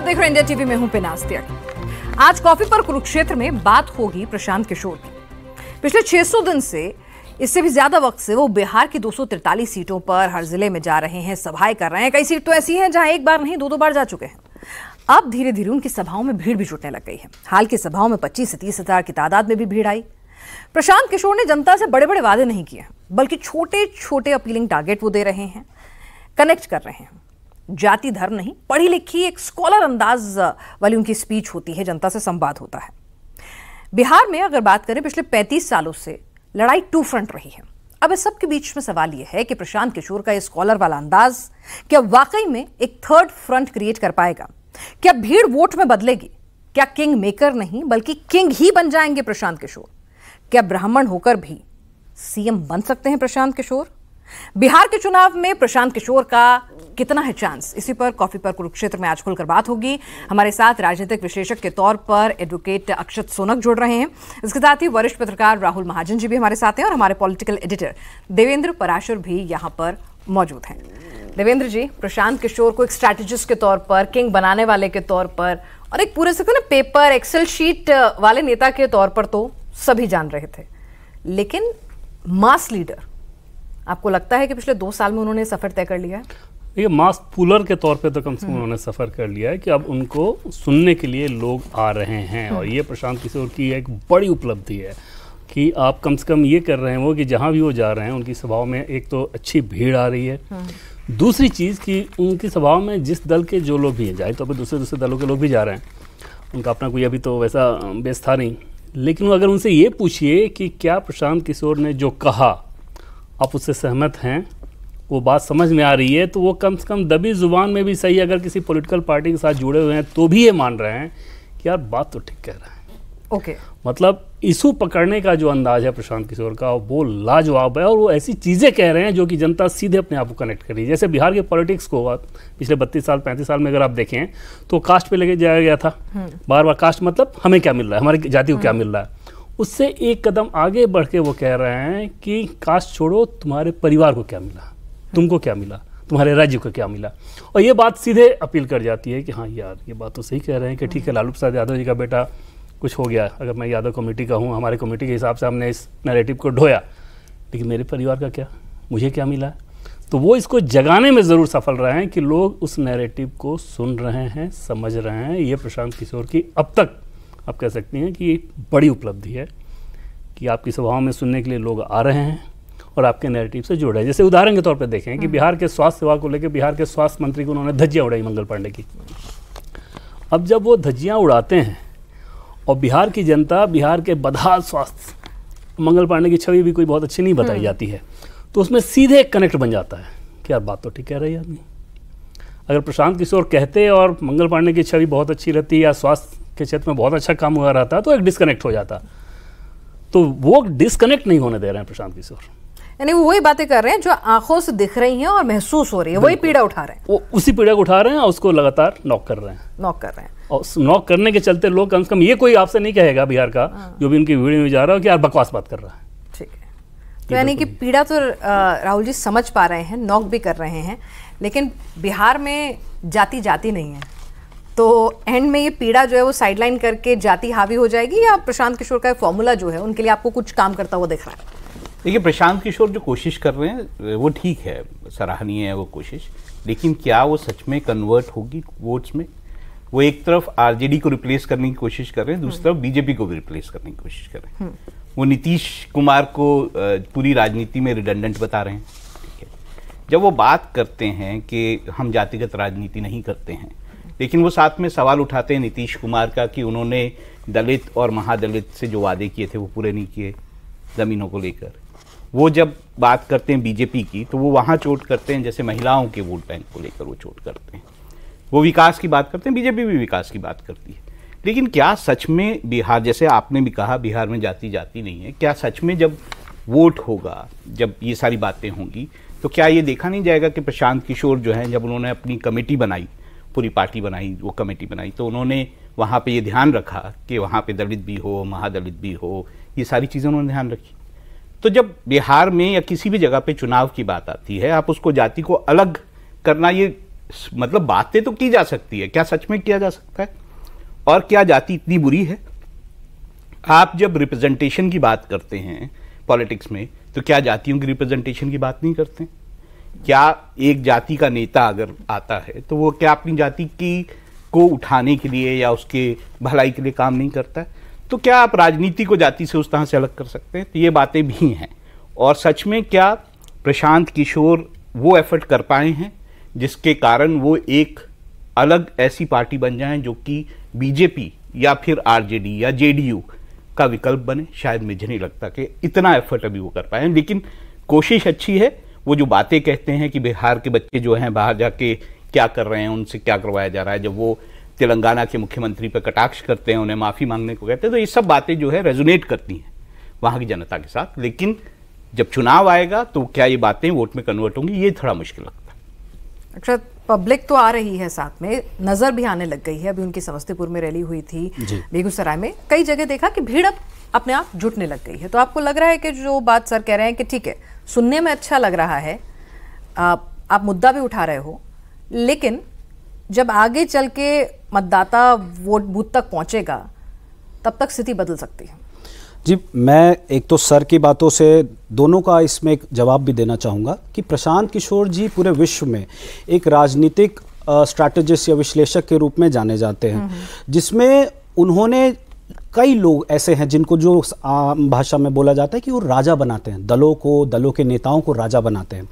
देख रहे हैं इंडिया टीवी में, हूं पिनाज त्यागी। आज कॉफी पर कुरुक्षेत्र में बात होगी प्रशांत किशोर की। पिछले 600 दिन से, इससे भी ज्यादा वक्त से वो बिहार की 243 सीटों पर हर जिले में जा रहे हैं, सभाएं कर रहे हैं। कई सीट तो ऐसी हैं जहां एक बार नहीं दो बार जा चुके हैं। अब धीरे धीरे उनकी सभाओं में भीड़ भी जुटने लग गई है। हाल की सभाओं में 25 से 30 हजार की तादाद में भी भीड़ आई। प्रशांत किशोर ने जनता से बड़े बड़े वादे नहीं किए, बल्कि छोटे छोटे अपीलिंग टारगेट वो दे रहे हैं, कनेक्ट कर रहे हैं। जाति धर्म नहीं, पढ़ी लिखी एक स्कॉलर अंदाज वाली उनकी स्पीच होती है, जनता से संवाद होता है। बिहार में अगर बात करें, पिछले 35 सालों से लड़ाई टू फ्रंट रही है। अब इस सब के बीच में सवाल यह है कि प्रशांत किशोर का ये स्कॉलर वाला अंदाज क्या वाकई में एक थर्ड फ्रंट क्रिएट कर पाएगा? क्या भीड़ वोट में बदलेगी? क्या किंग मेकर नहीं बल्कि किंग ही बन जाएंगे प्रशांत किशोर? क्या ब्राह्मण होकर भी सीएम बन सकते हैं प्रशांत किशोर? बिहार के चुनाव में प्रशांत किशोर का कितना है चांस? इसी पर कॉफी पर कुरुक्षेत्र में आज खुलकर बात होगी। हमारे साथ राजनीतिक विशेषज्ञ के तौर पर एडवोकेट अक्षत सोनक जुड़ रहे हैं। इसके साथ ही वरिष्ठ पत्रकार राहुल महाजन जी भी हमारे साथ हैं और हमारे पॉलिटिकल एडिटर देवेंद्र पराशर भी यहाँ पर मौजूद हैं। देवेंद्र जी, प्रशांत किशोर को एक स्ट्रैटेजिस्ट के तौर पर, किंग बनाने वाले के तौर पर और एक पूरे से ना पेपर एक्सेल शीट वाले नेता के तौर पर तो सभी जान रहे थे, लेकिन मास लीडर, आपको लगता है कि पिछले 2 साल में उन्होंने सफर तय कर लिया है? ये मास पुलर के तौर पे तो कम से कम उन्होंने सफर कर लिया है कि अब उनको सुनने के लिए लोग आ रहे हैं। और ये प्रशांत किशोर की एक बड़ी उपलब्धि है कि आप कम से कम ये कर रहे हैं वो कि जहाँ भी वो जा रहे हैं उनकी सभाओं में एक तो अच्छी भीड़ आ रही है, दूसरी चीज़ कि उनकी सभाओं में जिस दल के जो लोग भी हैं, चाहे तो अभी दूसरे दलों के लोग भी जा रहे हैं, उनका अपना कोई अभी तो वैसा बेस था नहीं, लेकिन अगर उनसे ये पूछिए कि क्या प्रशांत किशोर ने जो कहा आप उससे सहमत हैं, वो बात समझ में आ रही है, तो वो कम से कम दबी जुबान में भी सही, अगर किसी पॉलिटिकल पार्टी के साथ जुड़े हुए हैं तो भी ये मान रहे हैं कि यार बात तो ठीक कह रहा है। ओके। मतलब इशू पकड़ने का जो अंदाज है प्रशांत किशोर का, वो लाजवाब है। और वो ऐसी चीज़ें कह रहे हैं जो कि जनता सीधे अपने आप को कनेक्ट कर रही है। जैसे बिहार के पॉलिटिक्स को पिछले 32 साल 35 साल में अगर आप देखें तो कास्ट पे लेके जाया गया था, बार बार कास्ट मतलब हमें क्या मिल रहा है, हमारी जाति को क्या मिल रहा है। उससे एक कदम आगे बढ़ के वो कह रहे हैं कि कास्ट छोड़ो, तुम्हारे परिवार को क्या मिला, तुमको क्या मिला, तुम्हारे राज्य को क्या मिला। और ये बात सीधे अपील कर जाती है कि हाँ यार ये बात तो सही कह रहे हैं कि ठीक है, लालू प्रसाद यादव जी का बेटा कुछ हो गया, अगर मैं यादव कम्युनिटी का हूँ, हमारे कम्युनिटी के हिसाब से हमने इस नैरेटिव को ढोया, लेकिन मेरे परिवार का क्या, मुझे क्या मिला। तो वो इसको जगाने में ज़रूर सफल रहे हैं कि लोग उस नैरेटिव को सुन रहे हैं, समझ रहे हैं। ये प्रशांत किशोर की अब तक आप कह सकती हैं कि एक बड़ी उपलब्धि है कि आपकी सभाओं में सुनने के लिए लोग आ रहे हैं और आपके नैरेटिव से जुड़ रहे हैं। जैसे उदाहरण के तौर पर देखें कि बिहार के स्वास्थ्य सेवा को लेकर बिहार के स्वास्थ्य मंत्री को उन्होंने धज्जियाँ उड़ाई मंगल पांडे की। अब जब वो धज्जियाँ उड़ाते हैं और बिहार की जनता, बिहार के बदहाल स्वास्थ्य, मंगल पांडे की छवि भी कोई बहुत अच्छी नहीं बताई जाती है, तो उसमें सीधे एक कनेक्ट बन जाता है कि यार बात तो ठीक कह रही है आदमी। अगर प्रशांत किशोर कहते और मंगल पांडे की छवि बहुत अच्छी रहती या स्वास्थ्य के क्षेत्र में बहुत अच्छा काम हुआ रहता तो एक डिस्कनेक्ट हो जाता। तो वो डिस्कनेक्ट नहीं होने दे रहे हैं प्रशांत किशोर, यानी वो वही बातें कर रहे हैं जो आंखों से दिख रही हैं और महसूस हो रही है, वही पीड़ा उठा रहे हैं। वो उसी पीड़ा को उठा रहे हैं और उसको लगातार नॉक कर रहे हैं। और नॉक करने के चलते लोग कम से कम ये कोई आपसे नहीं कहेगा बिहार का जो भी उनकी वीडियो में जा रहा हो कि यार बकवास बात कर रहा है। ठीक है, तो यानी कि पीड़ा तो राहुल जी समझ पा रहे हैं, नॉक भी कर रहे हैं, लेकिन बिहार में जाति जाति नहीं है, तो एंड में ये पीड़ा जो है वो साइडलाइन करके जाति हावी हो जाएगी, या प्रशांत किशोर का फॉर्मूला जो है उनके लिए आपको कुछ काम करता हुआ दिख रहा है? देखिए, प्रशांत किशोर जो कोशिश कर रहे हैं वो ठीक है, सराहनीय है वो कोशिश, लेकिन क्या वो सच में कन्वर्ट होगी वोट्स में? वो एक तरफ आरजेडी को रिप्लेस करने की कोशिश कर रहे हैं, दूसरी तरफ बीजेपी को भी रिप्लेस करने की कोशिश कर रहे हैं। वो नीतीश कुमार को पूरी राजनीति में रिडंडेंट बता रहे हैं। ठीक है, जब वो बात करते हैं कि हम जातिगत राजनीति नहीं करते हैं, लेकिन वो साथ में सवाल उठाते हैं नीतीश कुमार का कि उन्होंने दलित और महादलित से जो वादे किए थे वो पूरे नहीं किए ज़मीनों को लेकर। वो जब बात करते हैं बीजेपी की तो वो वहाँ चोट करते हैं, जैसे महिलाओं के वोट बैंक को लेकर वो चोट करते हैं। वो विकास की बात करते हैं, बीजेपी भी विकास की बात करती है, लेकिन क्या सच में बिहार, जैसे आपने भी कहा बिहार में जाति जाति नहीं है, क्या सच में जब वोट होगा, जब ये सारी बातें होंगी, तो क्या ये देखा नहीं जाएगा कि प्रशांत किशोर जो है, जब उन्होंने अपनी कमेटी बनाई, पूरी पार्टी बनाई, वो कमेटी बनाई, तो उन्होंने वहाँ पे ये ध्यान रखा कि वहाँ पे दलित भी हो, महादलित भी हो, ये सारी चीज़ें उन्होंने ध्यान रखी। तो जब बिहार में या किसी भी जगह पे चुनाव की बात आती है, आप उसको जाति को अलग करना, ये मतलब बातें तो की जा सकती है, क्या सच में किया जा सकता है? और क्या जाति इतनी बुरी है? आप जब रिप्रेजेंटेशन की बात करते हैं पॉलिटिक्स में, तो क्या जातियों की रिप्रेजेंटेशन की बात नहीं करते? क्या एक जाति का नेता अगर आता है तो वो क्या अपनी जाति की को उठाने के लिए या उसके भलाई के लिए काम नहीं करता है? तो क्या आप राजनीति को जाति से उस तरह से अलग कर सकते हैं? तो ये बातें भी हैं। और सच में क्या प्रशांत किशोर वो एफर्ट कर पाए हैं जिसके कारण वो एक अलग ऐसी पार्टी बन जाएं जो कि बीजेपी या फिर आरजेडी या जेडीयू का विकल्प बने? शायद मुझे नहीं लगता कि इतना एफर्ट अभी वो कर पाए हैं, लेकिन कोशिश अच्छी है। वो जो बातें कहते हैं कि बिहार के बच्चे जो हैं बाहर जाके क्या कर रहे हैं, उनसे क्या करवाया जा रहा है, जब वो तेलंगाना के मुख्यमंत्री पर कटाक्ष करते हैं, उन्हें माफ़ी मांगने को कहते हैं, तो ये सब बातें जो है रेजोनेट करती हैं वहाँ की जनता के साथ। लेकिन जब चुनाव आएगा तो क्या ये बातें वोट में कन्वर्ट होंगी, ये थोड़ा मुश्किल लगता है। अक्षत, पब्लिक तो आ रही है, साथ में नजर भी आने लग गई है। अभी उनकी समस्तीपुर में रैली हुई थी, बेगूसराय में, कई जगह देखा कि भीड़ अब अपने आप जुटने लग गई है। तो आपको लग रहा है कि जो बात सर कह रहे हैं कि ठीक है, सुनने में अच्छा लग रहा है, आप मुद्दा भी उठा रहे हो, लेकिन जब आगे चल के मतदाता वोट बूथ तक पहुंचेगा तब तक स्थिति बदल सकती है। जी, मैं एक तो सर की बातों से दोनों का इसमें एक जवाब भी देना चाहूँगा कि प्रशांत किशोर जी पूरे विश्व में एक राजनीतिक स्ट्रैटेजिस्ट या विश्लेषक के रूप में जाने जाते हैं, जिसमें उन्होंने कई लोग ऐसे हैं जिनको जो आम भाषा में बोला जाता है कि वो राजा बनाते हैं, दलों के नेताओं को राजा बनाते हैं।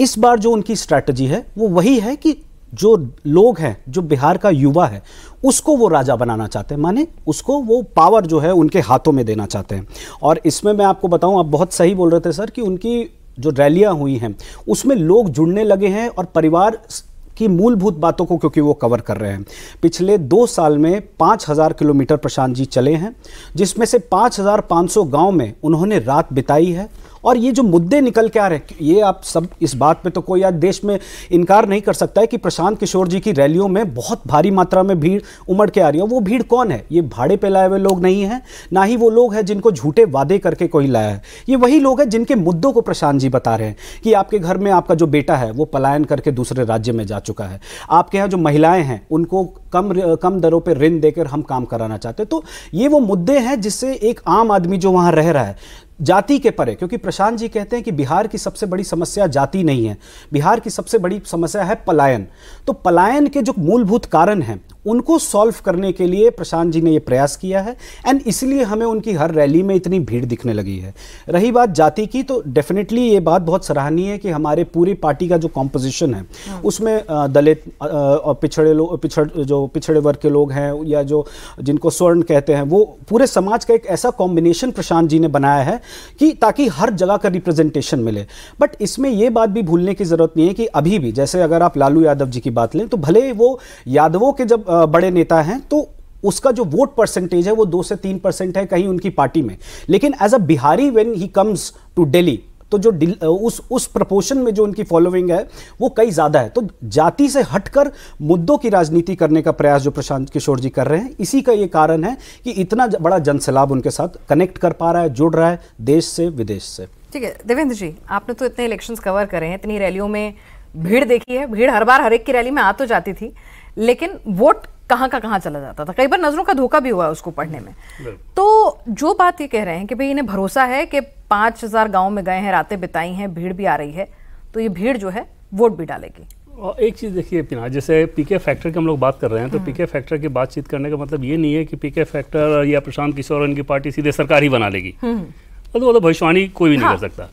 इस बार जो उनकी स्ट्रैटेजी है वो वही है कि जो लोग हैं, जो बिहार का युवा है, उसको वो राजा बनाना चाहते हैं, माने उसको वो पावर जो है उनके हाथों में देना चाहते हैं। और इसमें मैं आपको बताऊं, आप बहुत सही बोल रहे थे सर, कि उनकी जो रैलियां हुई हैं उसमें लोग जुड़ने लगे हैं और परिवार की मूलभूत बातों को क्योंकि वो कवर कर रहे हैं। पिछले 2 साल में 5000 किलोमीटर प्रशांत जी चले हैं, जिसमें से 5500 गांव में उन्होंने रात बिताई है। और ये जो मुद्दे निकल के आ रहे हैं, ये आप सब इस बात पे तो कोई आज देश में इनकार नहीं कर सकता है कि प्रशांत किशोर जी की रैलियों में बहुत भारी मात्रा में भीड़ उमड़ के आ रही है। वो भीड़ कौन है? ये भाड़े पे लाए हुए लोग नहीं हैं, ना ही वो लोग हैं जिनको झूठे वादे करके कोई लाया है। ये वही लोग हैं जिनके मुद्दों को प्रशांत जी बता रहे हैं कि आपके घर में आपका जो बेटा है वो पलायन करके दूसरे राज्य में जा चुका है, आपके यहाँ जो महिलाएं हैं उनको कम दरों पर ऋण देकर हम काम कराना चाहते हैं। तो ये वो मुद्दे हैं जिससे एक आम आदमी जो वहाँ रह रहा है, जाति के परे, क्योंकि प्रशांत जी कहते हैं कि बिहार की सबसे बड़ी समस्या जाति नहीं है, बिहार की सबसे बड़ी समस्या है पलायन। तो पलायन के जो मूलभूत कारण हैं उनको सॉल्व करने के लिए प्रशांत जी ने ये प्रयास किया है, एंड इसलिए हमें उनकी हर रैली में इतनी भीड़ दिखने लगी है। रही बात जाति की, तो डेफिनेटली ये बात बहुत सराहनीय है कि हमारे पूरी पार्टी का जो कॉम्पोजिशन है उसमें दलित और पिछड़े वर्ग के लोग हैं, या जो जिनको स्वर्ण कहते हैं, वो पूरे समाज का एक ऐसा कॉम्बिनेशन प्रशांत जी ने बनाया है कि ताकि हर जगह का रिप्रेजेंटेशन मिले। बट इसमें यह बात भी भूलने की जरूरत नहीं है कि अभी भी, जैसे अगर आप लालू यादव जी की बात लें, तो भले वो यादवों के जब बड़े नेता हैं तो उसका जो वोट परसेंटेज है वो 2 से 3% है कहीं उनकी पार्टी में, लेकिन as a Bihari when he comes to Delhi, तो जो उस प्रपोर्शन में जो उनकी फॉलोइंग है वो कई ज्यादा है। तो जाति से हटकर मुद्दों की राजनीति करने का प्रयास जो प्रशांत किशोर जी कर रहे हैं, इसी का ये कारण है कि इतना बड़ा जनसैलाब उनके साथ कनेक्ट कर पा रहा है, जुड़ रहा है देश से विदेश से। ठीक है देवेंद्र जी, आपने तो इतने इलेक्शंस कवर करे हैं, इतनी रैलियों में भीड़ देखी है, भीड़ हर बार हर एक की रैली में आ तो जाती थी, लेकिन वोट कहाँ का कहाँ चला जाता था, कई बार नजरों का धोखा भी हुआ उसको पढ़ने में। तो जो बात ये कह रहे हैं कि भाई इन्हें भरोसा है कि 5000 गांव में गए हैं, रातें बिताई हैं, भीड़ भी आ रही है, तो ये भीड़ जो है वोट भी डालेगी। और एक चीज़ देखिए पिना, जैसे पीके फैक्टर की हम लोग बात कर रहे हैं, तो पीके फैक्टर की बातचीत करने का मतलब ये नहीं है कि पीके फैक्टर या प्रशांत किशोर और इनकी पार्टी सीधे सरकार ही बना लेगी, तो वो तो भविष्यवाणी कोई भी नहीं कर सकता।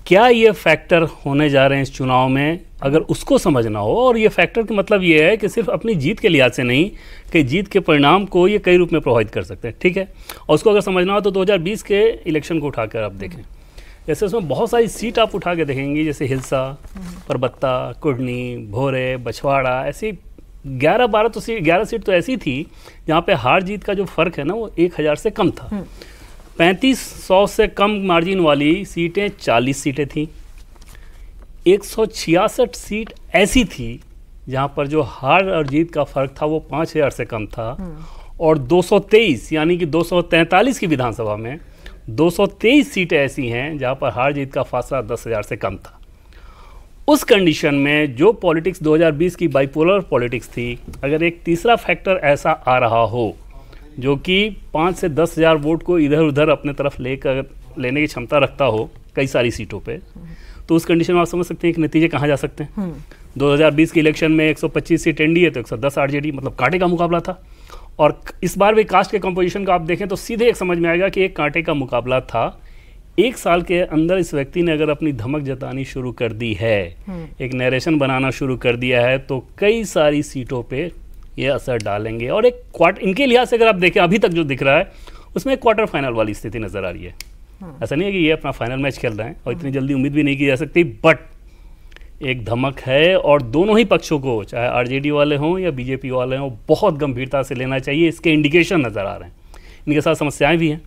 क्या ये फैक्टर होने जा रहे हैं इस चुनाव में, अगर उसको समझना हो, और ये फैक्टर का मतलब ये है कि सिर्फ अपनी जीत के लिहाज से नहीं, कि जीत के परिणाम को ये कई रूप में प्रभावित कर सकते हैं, ठीक है। और उसको अगर समझना हो तो 2020 के इलेक्शन को उठाकर आप देखें, जैसे उसमें बहुत सारी सीट आप उठा के देखेंगे, जैसे हिलसा, परबत्ता, कुर्नी, भोरे, बछवाड़ा, ऐसी 11 सीट तो ऐसी थी जहाँ पे हार जीत का जो फर्क है ना वो 1000 से कम था। 3500 से कम मार्जिन वाली सीटें 40 सीटें थीं। 166 सीट ऐसी थी जहां पर जो हार और जीत का फर्क था वो 5000 से कम था, और 223 यानी कि 243 की विधानसभा में 223 सीटें ऐसी हैं जहां पर हार जीत का फासला 10,000 से कम था। उस कंडीशन में जो पॉलिटिक्स 2020 की बाइपोलर पॉलिटिक्स थी, अगर एक तीसरा फैक्टर ऐसा आ रहा हो जो कि 5 से 10 हज़ार वोट को इधर उधर अपने तरफ लेने की क्षमता रखता हो कई सारी सीटों पे, तो उस कंडीशन में आप समझ सकते हैं कि नतीजे कहाँ जा सकते हैं। 2020 के इलेक्शन में 125 सीट एनडीए तो 110 आरजेडी, मतलब कांटे का मुकाबला था। और इस बार भी कास्ट के कंपोजिशन का आप देखें तो सीधे एक समझ में आएगा कि एक कांटे का मुकाबला था। एक साल के अंदर इस व्यक्ति ने अगर अपनी धमक जतानी शुरू कर दी है, एक नरेशन बनाना शुरू कर दिया है, तो कई सारी सीटों पे ये असर डालेंगे। और एक इनके लिहाज से अगर आप देखें अभी तक जो दिख रहा है उसमें एक क्वार्टर फाइनल वाली स्थिति नजर आ रही है। ऐसा नहीं है कि ये अपना फाइनल मैच खेल रहे हैं और इतनी जल्दी उम्मीद भी नहीं की जा सकती, बट एक धमक है और दोनों ही पक्षों को, चाहे आरजेडी वाले हों या बीजेपी वाले हों, बहुत गंभीरता से लेना चाहिए। इसके इंडिकेशन नज़र आ रहे हैं। इनके साथ समस्याएं भी हैं।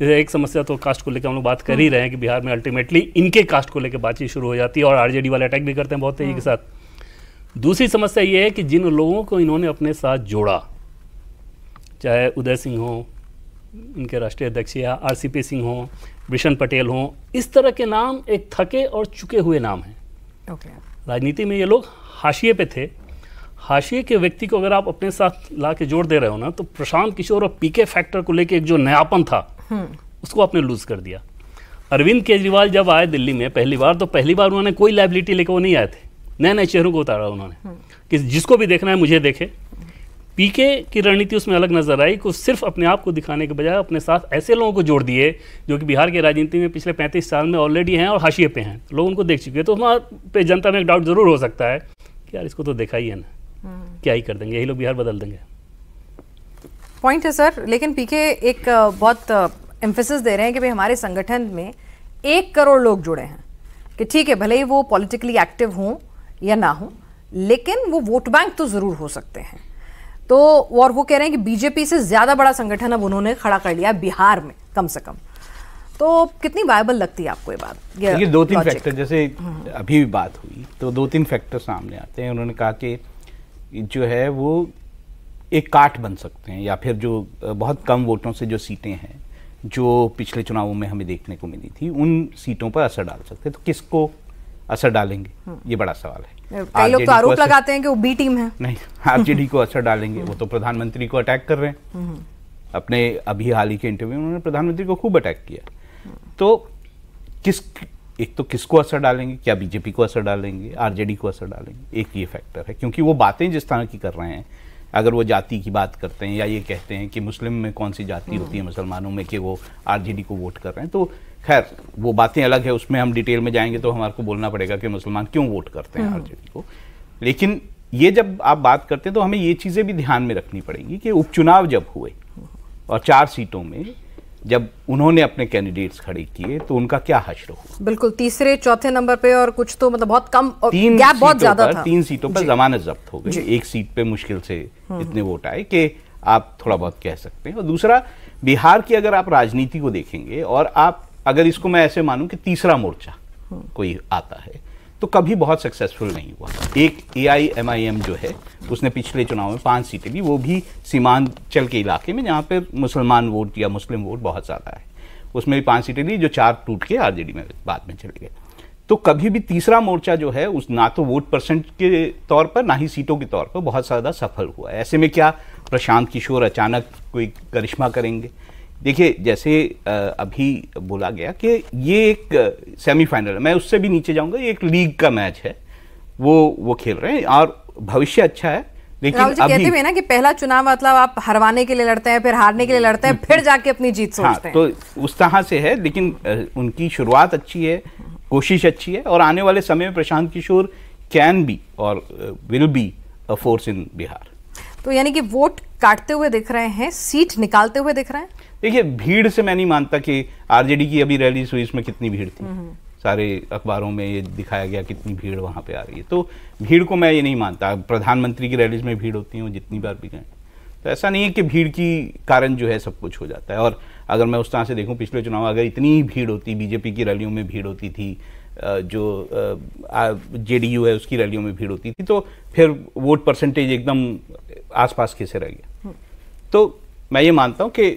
जैसे एक समस्या तो कास्ट को लेकर हम लोग बात कर ही रहे हैं कि बिहार में अल्टीमेटली इनके कास्ट को लेकर बातचीत शुरू हो जाती है और आरजेडी वाले अटैक भी करते हैं बहुत तेजी के साथ। दूसरी समस्या ये है कि जिन लोगों को इन्होंने अपने साथ जोड़ा, चाहे उदय सिंह हो, इनके राष्ट्रीय अध्यक्ष, या आरसीपी सिंह हो, बिशन पटेल हो, इस तरह के नाम एक थके और चुके हुए नाम हैं। राजनीति में ये लोग हाशिए पे थे। हाशिए के व्यक्ति को अगर आप अपने साथ ला के जोड़ दे रहे हो ना, तो प्रशांत किशोर और पीके फैक्टर को लेके एक जो नयापन था उसको आपने लूज कर दिया। अरविंद केजरीवाल जब आए दिल्ली में पहली बार उन्होंने कोई लाइबिलिटी लेकर वो नहीं आए थे। नए नए चेहरों को उतारा उन्होंने कि जिसको भी देखना है मुझे देखे। पीके की रणनीति उसमें अलग नजर आई कि सिर्फ अपने आप को दिखाने के बजाय अपने साथ ऐसे लोगों को जोड़ दिए जो कि बिहार के राजनीति में पिछले 35 साल में ऑलरेडी हैं और हाशिए पे हैं, लोग उनको देख चुके हैं। तो वहाँ पे जनता में एक डाउट जरूर हो सकता है कि यार इसको तो देखा ही है ना, क्या ही कर देंगे, यही लोग बिहार बदल देंगे। पॉइंट है सर, लेकिन पीके एक बहुत एम्फेसिस दे रहे हैं कि भाई हमारे संगठन में 1 करोड़ लोग जुड़े हैं, कि ठीक है भले ही वो पॉलिटिकली एक्टिव हों या ना हो, लेकिन वो वोट बैंक तो जरूर हो सकते हैं। तो और वो कह रहे हैं कि बीजेपी से ज्यादा बड़ा संगठन अब उन्होंने खड़ा कर लिया बिहार में कम से कम। तो कितनी वायबल लगती है आपको ये बात? देखिए 2-3 फैक्टर, जैसे अभी भी बात हुई तो 2-3 फैक्टर सामने आते हैं। उन्होंने कहा कि जो है वो एक काट बन सकते हैं, या फिर जो बहुत कम वोटों से जो सीटें हैं जो पिछले चुनावों में हमें देखने को मिली थी, उन सीटों पर असर डाल सकते हैं। तो किसको असर डालेंगे, ये बड़ा सवाल है। कई लोग तो आरोप लगाते हैं कि वो बी टीम है। नहीं, आरजेडी को असर डालेंगे, वो तो प्रधानमंत्री को अटैक कर रहे हैं। अपने अभी हाल ही के इंटरव्यू में उन्होंने प्रधानमंत्री को खूब अटैक किया। तो एक तो किसको असर डालेंगे, क्या बीजेपी को असर डालेंगे, आरजेडी को असर डालेंगे, एक ये फैक्टर है। क्योंकि वो बातें जिस तरह की कर रहे हैं, अगर वो जाति की बात करते हैं या ये कहते हैं कि मुस्लिम में कौन सी जाति होती है मुसलमानों में कि वो आरजेडी को वोट कर रहे हैं, तो खैर वो बातें अलग है, उसमें हम डिटेल में जाएंगे तो हमारे को बोलना पड़ेगा कि मुसलमान क्यों वोट करते हैं आरजेडी को। लेकिन ये जब आप बात करते हैं तो हमें ये चीज़ें भी ध्यान में रखनी पड़ेंगी कि उपचुनाव जब हुए और 4 सीटों में जब उन्होंने अपने कैंडिडेट्स खड़े किए तो उनका क्या हश्र हुआ। बिल्कुल, तीसरे चौथे नंबर पे और कुछ तो मतलब बहुत कम, गैप बहुत ज्यादा था। 3 सीटों पर जमानत जब्त हो गई, एक सीट पे मुश्किल से इतने वोट आए कि आप थोड़ा बहुत कह सकते हैं। और दूसरा, बिहार की अगर आप राजनीति को देखेंगे और आप अगर इसको मैं ऐसे मानूं कि तीसरा मोर्चा कोई आता है तो कभी बहुत सक्सेसफुल नहीं हुआ। एक AIMIM जो है उसने पिछले चुनाव में 5 सीटें ली, वो भी सीमांचल के इलाके में जहाँ पर मुसलमान वोट या मुस्लिम वोट बहुत ज़्यादा है, उसमें भी 5 सीटें ली जो 4 टूट के आरजेडी में बाद में चले गए। तो कभी भी तीसरा मोर्चा जो है उस ना तो वोट परसेंट के तौर पर ना ही सीटों के तौर पर बहुत ज़्यादा सफल हुआ है। ऐसे में क्या प्रशांत किशोर अचानक कोई करिश्मा करेंगे? देखिए जैसे अभी बोला गया कि ये एक सेमीफाइनल है, मैं उससे भी नीचे जाऊंगा, ये एक लीग का मैच है, वो खेल रहे हैं और भविष्य अच्छा है। लेकिन अभी कहते हुए ना कि पहला चुनाव मतलब आप हरवाने के लिए लड़ते हैं, फिर हारने के लिए लड़ते हैं, फिर जाके अपनी जीत सोचते हैं। तो उस तरह से है, लेकिन उनकी शुरुआत अच्छी है, कोशिश अच्छी है और आने वाले समय में प्रशांत किशोर कैन बी और will be a force in Bihar. तो यानी कि वोट काटते हुए दिख रहे हैं, सीट निकालते हुए दिख रहे हैं। देखिए भीड़ से मैं नहीं मानता कि आरजेडी की अभी रैली हुई इसमें कितनी भीड़ थी, सारे अखबारों में ये दिखाया गया कितनी भीड़ वहां पे आ रही है। तो भीड़ को मैं ये नहीं मानता, प्रधानमंत्री की रैलीज में भीड़ होती है, वो जितनी बार भी गए, तो ऐसा नहीं है कि भीड़ की कारण जो है सब कुछ हो जाता है। और अगर मैं उस तरह से देखूं पिछले चुनाव अगर इतनी भीड़ होती, बीजेपी की रैलियों में भीड़ होती थी, जो जेडीयू है उसकी रैलियों में भीड़ होती थी, तो फिर वोट परसेंटेज एकदम आसपास कैसे रह गया। तो मैं ये मानता हूँ कि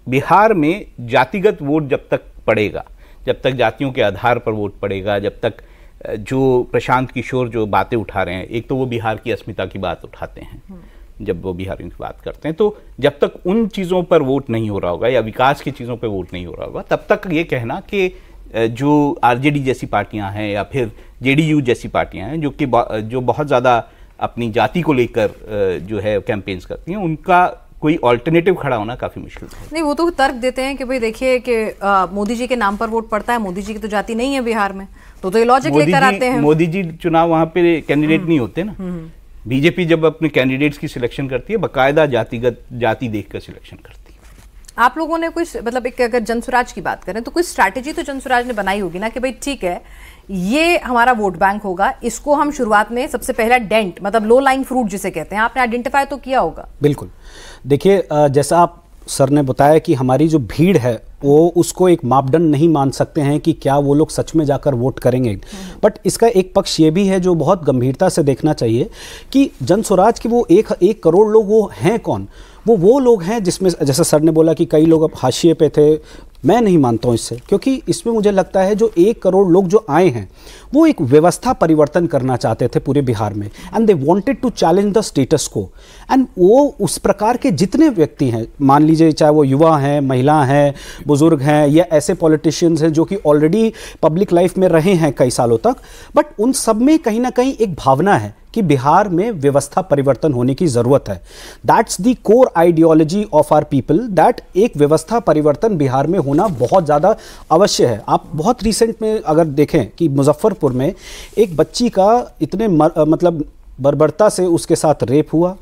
बिहार में जातिगत वोट जब तक पड़ेगा, जब तक जातियों के आधार पर वोट पड़ेगा, जब तक जो प्रशांत किशोर जो बातें उठा रहे हैं, एक तो वो बिहार की अस्मिता की बात उठाते हैं जब वो बिहारियों की बात करते हैं, तो जब तक उन चीज़ों पर वोट नहीं हो रहा होगा या विकास की चीज़ों पर वोट नहीं हो रहा होगा, तब तक ये कहना कि जो आरजेडी जैसी पार्टियां हैं या फिर जेडीयू जैसी पार्टियां हैं जो बहुत ज़्यादा अपनी जाति को लेकर जो है कैंपेन्स करती हैं, उनका कोई ऑल्टरनेटिव खड़ा होना काफी मुश्किल है। नहीं, वो तो तर्क देते हैं कि भाई देखिए कि मोदी जी के नाम पर वोट पड़ता है, मोदी जी की तो जाति नहीं है बिहार में, तो ये लॉजिक लेकर आते हैं। मोदी जी चुनाव वहां पे कैंडिडेट नहीं होते ना। बीजेपी जब अपने कैंडिडेट्स की सिलेक्शन करती है, बाकायदा जाति देखकर सिलेक्शन करती है। आप लोगों ने कोई मतलब एक अगर जनसुराज की बात करें तो कोई स्ट्रैटेजी तो जनसुराज ने बनाई होगी ना कि भाई ठीक है ये हमारा वोट बैंक होगा, इसको हम शुरुआत में सबसे पहला डेंट मतलब लो लाइंग फ्रूट जिसे कहते हैं, आपने आइडेंटिफाई तो किया होगा। बिल्कुल, देखिए जैसा आप सर ने बताया कि हमारी जो भीड़ है वो उसको एक मापदंड नहीं मान सकते हैं कि क्या वो लोग सच में जाकर वोट करेंगे, बट इसका एक पक्ष ये भी है जो बहुत गंभीरता से देखना चाहिए कि जनसुराज के वो एक करोड़ लोग वो हैं कौन। वो लोग हैं जिसमें जैसे सर ने बोला कि कई लोग अब हाशिए पे थे, मैं नहीं मानता हूँ इससे, क्योंकि इसमें मुझे लगता है जो 1 करोड़ लोग जो आए हैं वो एक व्यवस्था परिवर्तन करना चाहते थे पूरे बिहार में, and they wanted to challenge the status quo. एंड वो उस प्रकार के जितने व्यक्ति हैं, मान लीजिए चाहे वो युवा हैं, महिला हैं, बुजुर्ग हैं या ऐसे पॉलिटिशियंस हैं जो कि ऑलरेडी पब्लिक लाइफ में रहे हैं कई सालों तक, बट उन सब में कहीं ना कहीं एक भावना है कि बिहार में व्यवस्था परिवर्तन होने की जरूरत है। That's the core ideology of our people, that एक व्यवस्था परिवर्तन बिहार में होना बहुत ज़्यादा अवश्य है। आप बहुत रिसेंट में अगर देखें कि मुजफ्फरपुर में एक बच्ची का इतने मतलब बर्बरता से उसके साथ रेप हुआ,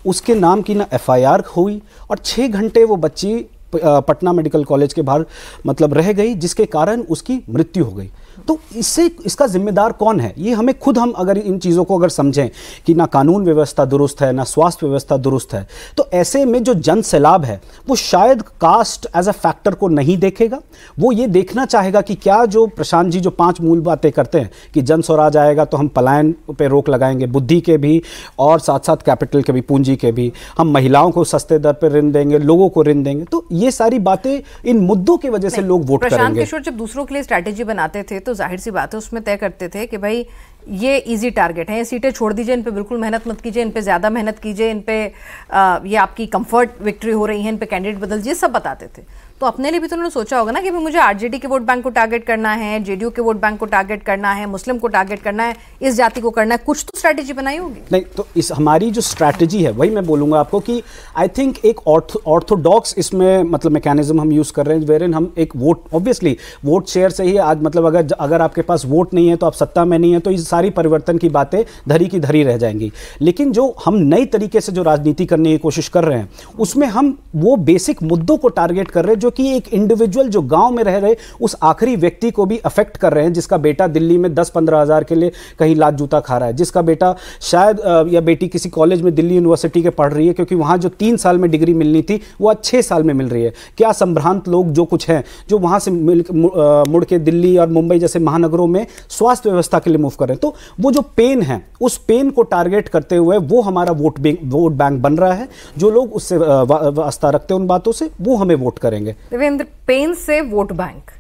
उसके नाम की ना FIR हुई और 6 घंटे वो बच्ची पटना मेडिकल कॉलेज के बाहर मतलब रह गई, जिसके कारण उसकी मृत्यु हो गई। तो इसका जिम्मेदार कौन है? ये हमें खुद हम अगर इन चीज़ों को अगर समझें कि ना कानून व्यवस्था दुरुस्त है, ना स्वास्थ्य व्यवस्था दुरुस्त है, तो ऐसे में जो जन सैलाब है वो शायद कास्ट एज अ फैक्टर को नहीं देखेगा। वो ये देखना चाहेगा कि क्या जो प्रशांत जी जो 5 मूल बातें करते हैं कि जन स्वराज आएगा तो हम पलायन पे रोक लगाएंगे, बुद्धि के भी और साथ साथ कैपिटल के भी, पूंजी के भी, हम महिलाओं को सस्ते दर पर ऋण देंगे, लोगों को ऋण देंगे, तो ये सारी बातें इन मुद्दों की वजह से लोग वोट करेंगे। प्रशांत किशोर जब दूसरों के लिए स्ट्रैटेजी बनाते थे तो जाहिर सी बात है उसमें तय करते थे कि भाई ये इजी टारगेट है, ये सीटें छोड़ दीजिए, इन पे बिल्कुल मेहनत मत कीजिए, इन पे ज़्यादा मेहनत कीजिए, इन पे ये आपकी कंफर्ट विक्ट्री हो रही है, इन पे कैंडिडेट बदल दीजिए, सब बताते थे। तो अपने लिए भी तो उन्होंने सोचा होगा ना कि भाई मुझे आरजेडी के वोट बैंक को टारगेट करना है, जेडीयू के वोट बैंक को टारगेट करना है, मुस्लिम को टारगेट करना है, इस जाति को करना है, कुछ तो स्ट्रैटेजी बनाई होगी। नहीं तो इस हमारी जो स्ट्रैटेजी है वही मैं बोलूँगा आपको कि आई थिंक एक ऑर्थोडॉक्स इसमें मतलब मैकेनिज्म हम यूज़ कर रहे हैं, वेरिन हम एक वोट ऑब्वियसली वोट शेयर से ही आज मतलब अगर आपके पास वोट नहीं है तो आप सत्ता में नहीं है, तो ये सारी परिवर्तन की बातें धरी की धरी रह जाएंगी। लेकिन जो हम नई तरीके से जो राजनीति करने की कोशिश कर रहे हैं उसमें हम वो बेसिक मुद्दों को टारगेट कर रहे हैं जो कि एक इंडिविजुअल जो गांव में रह रहे उस आखिरी व्यक्ति को भी अफेक्ट कर रहे हैं, जिसका बेटा दिल्ली में 10-15 हज़ार के लिए कहीं लात जूता खा रहा है, जिसका बेटा शायद या बेटी किसी कॉलेज में दिल्ली यूनिवर्सिटी के पढ़ रही है क्योंकि वहां जो 3 साल में डिग्री मिलनी थी वो आज 6 साल में मिल रही है। क्या संभ्रांत लोग जो कुछ हैं जो वहां से मुड़ के दिल्ली और मुंबई जैसे महानगरों में स्वास्थ्य व्यवस्था के लिए मूव कर रहे हैं, तो वो जो पेन है उस पेन को टारगेट करते हुए वो हमारा वोट बैंक बन रहा है। जो लोग उससे वास्ता रखते हैं उन बातों से वो हमें वोट करेंगे। देवेंद्र, पेन से वोट बैंक,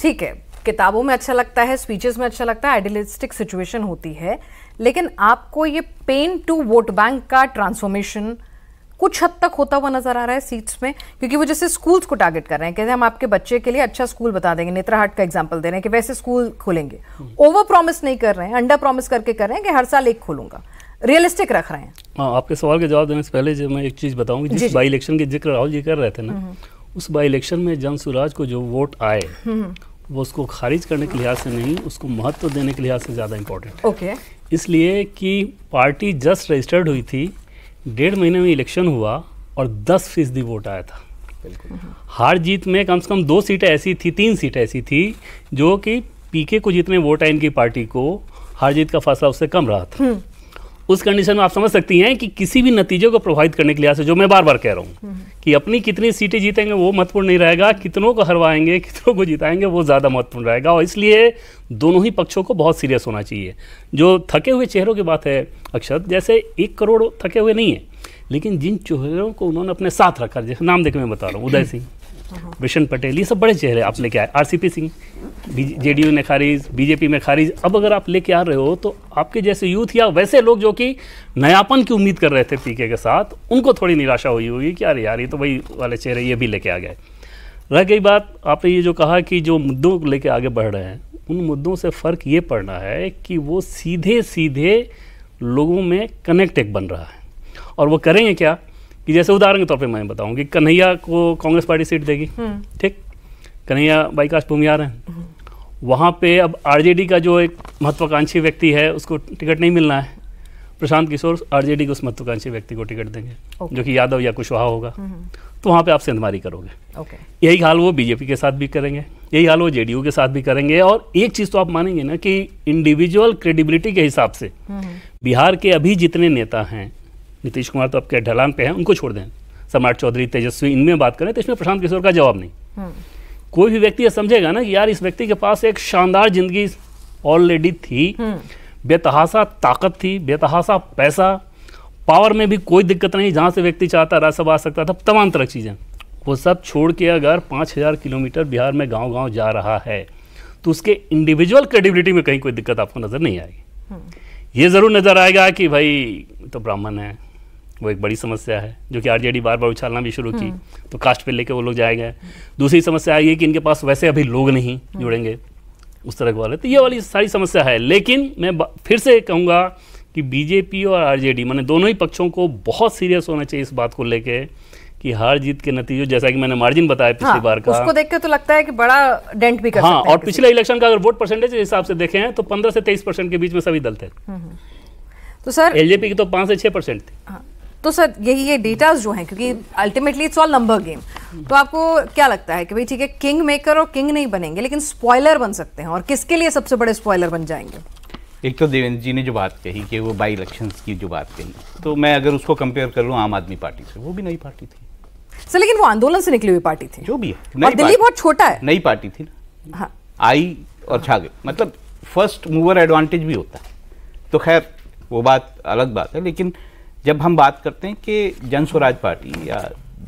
ठीक है, किताबों में अच्छा लगता है, स्पीचेस में अच्छा लगता है, आइडियलिस्टिक सिचुएशन होती है, लेकिन आपको ये पेन टू वोट बैंक का ट्रांसफॉर्मेशन कुछ हद तक होता हुआ नजर आ रहा है सीट्स में? क्योंकि वो जैसे स्कूल्स को टारगेट कर रहे हैं, कहते हैं हम आपके बच्चे के लिए अच्छा स्कूल बता देंगे, नेत्राहाट का एग्जांपल दे रहे हैं कि वैसे स्कूल खोलेंगे। ओवर प्रॉमिस नहीं कर रहे हैं, अंडर प्रॉमिस करके कर रहे हैं कि हर साल एक खोलूंगा, रियलिस्टिक रख रहे हैं। हाँ, आपके सवाल के जवाब देने से पहले जो मैं एक चीज़ बताऊंगी, जिस बाई इलेक्शन के जिक्र राहुल जी कर रहे थे ना, उस बाई इलेक्शन में जनसुराज को जो वोट आए वो उसको खारिज करने के लिहाज से नहीं, उसको महत्व देने के लिहाज से ज़्यादा इंपॉर्टेंट है। ओके, इसलिए कि पार्टी जस्ट रजिस्टर्ड हुई थी, 1.5 महीने में इलेक्शन हुआ और 10% वोट आया था। हार जीत में कम से कम 2 सीटें ऐसी थी, 3 सीटें ऐसी थी जो कि पीके को जितने वोट आए इनकी पार्टी को, हार जीत का फासला उससे कम रहा था। उस कंडीशन में आप समझ सकती हैं कि किसी भी नतीजे को प्रभावित करने के लिहाज से, जो मैं बार बार कह रहा हूँ कि अपनी कितनी सीटें जीतेंगे वो महत्वपूर्ण नहीं रहेगा, कितनों को हरवाएंगे, कितनों को जिताएंगे वो ज़्यादा महत्वपूर्ण रहेगा। और इसलिए दोनों ही पक्षों को बहुत सीरियस होना चाहिए। जो थके हुए चेहरों की बात है अक्षत, जैसे 1 करोड़ थके हुए नहीं है, लेकिन जिन चेहरों को उन्होंने अपने साथ रखा, जैसे नाम देकर मैं बता रहा हूँ, उदय सिंह, विशन पटेल, ये सब बड़े चेहरे आप लेके आए, आरसीपी सिंह जेडीयू ने खारिज, बीजेपी में खारिज। अब अगर आप लेके आ रहे हो तो आपके जैसे यूथ या वैसे लोग जो कि नयापन की उम्मीद कर रहे थे पीके के साथ, उनको थोड़ी निराशा हुई होगी कि अरे यार ये तो वही वाले चेहरे ये भी लेके आ गए। रह गई बात, आपने ये जो कहा कि जो मुद्दों को लेके आगे बढ़ रहे हैं, उन मुद्दों से फ़र्क ये पड़ना है कि वो सीधे सीधे लोगों में कनेक्ट एक बन रहा है। और वो करेंगे क्या कि जैसे उदाहरण के तौर पे मैं बताऊं कि कन्हैया को कांग्रेस पार्टी सीट देगी, ठीक, कन्हैया बाईकास्ट भूमिहार हैं, वहाँ पे अब आरजेडी का जो एक महत्वाकांक्षी व्यक्ति है उसको टिकट नहीं मिलना है, प्रशांत किशोर आरजेडी के उस महत्वाकांक्षी व्यक्ति को टिकट देंगे जो कि यादव या कुशवाहा होगा, तो वहाँ पे आप सेंधमारी करोगे। यही हाल वो बीजेपी के साथ भी करेंगे, यही हाल वो जेडीयू के साथ भी करेंगे। और एक चीज़ तो आप मानेंगे ना कि इंडिविजुअल क्रेडिबिलिटी के हिसाब से बिहार के अभी जितने नेता हैं, नीतीश कुमार तो आपके ढलान पे हैं, उनको छोड़ दें, सम्राट चौधरी, तेजस्वी, इनमें बात करें तो इसमें प्रशांत किशोर का जवाब नहीं। कोई भी व्यक्ति ये समझेगा ना कि यार इस व्यक्ति के पास एक शानदार जिंदगी ऑलरेडी थी, बेतहासा ताकत थी, बेतहासा पैसा, पावर में भी कोई दिक्कत नहीं, जहाँ से व्यक्ति चाहता राज्यसभा आ सकता था, तमाम तरह चीज़ें, वो सब छोड़ के अगर 5000 किलोमीटर बिहार में गांव-गांव जा रहा है तो उसके इंडिविजुअल क्रेडिबिलिटी में कहीं कोई दिक्कत आपको नज़र नहीं आएगी। ये ज़रूर नज़र आएगा कि भाई तो ब्राह्मण है, वो एक बड़ी समस्या है जो कि आरजेडी बार बार उछालना भी शुरू की, तो कास्ट पे लेके वो लोग जाएंगे। दूसरी समस्या आई है कि इनके पास वैसे अभी लोग नहीं जुड़ेंगे उस तरह के वाले, तो ये वाली सारी समस्या है। लेकिन मैं फिर से कहूँगा कि बीजेपी और आरजेडी मैंने दोनों ही पक्षों को बहुत सीरियस होना चाहिए इस बात को लेके कि हार जीत के नतीजे, जैसा कि मैंने मार्जिन बताया पिछली बार का, उसको देख के तो लगता है कि बड़ा डेंट भी कर सकते हैं। और पिछले इलेक्शन का अगर वोट परसेंटेज के हिसाब से देखें तो 15 से 23% के बीच में सभी दल थे। तो सर एलजेपी की तो 5 से 6% थी। तो सर ये डेटाज जो हैं, क्योंकि ultimately it's all number game, तो आपको क्या लगता है कि भाई ठीक है किंग मेकर और किंग नहीं बनेंगे लेकिन स्पॉइलर बन सकते हैं, और किसके लिए सबसे बड़े स्पॉइलर बन जाएंगे? एक तो देवेंद्र जी ने जो बात कही कि वो बाई इलेक्शंस की जो बात कही, तो मैं अगर उसको कंपेयर कर लूँ आम आदमी पार्टी से, वो भी नई पार्टी थी सर, लेकिन वो आंदोलन से निकली हुई पार्टी थी, जो भी है, और दिल्ली बहुत छोटा है, नई पार्टी थी ना, हाँ, आई और छा गई, मतलब फर्स्ट मूवर एडवांटेज भी होता है। तो खैर वो बात अलग बात है, लेकिन जब हम बात करते हैं कि जन स्वराज पार्टी या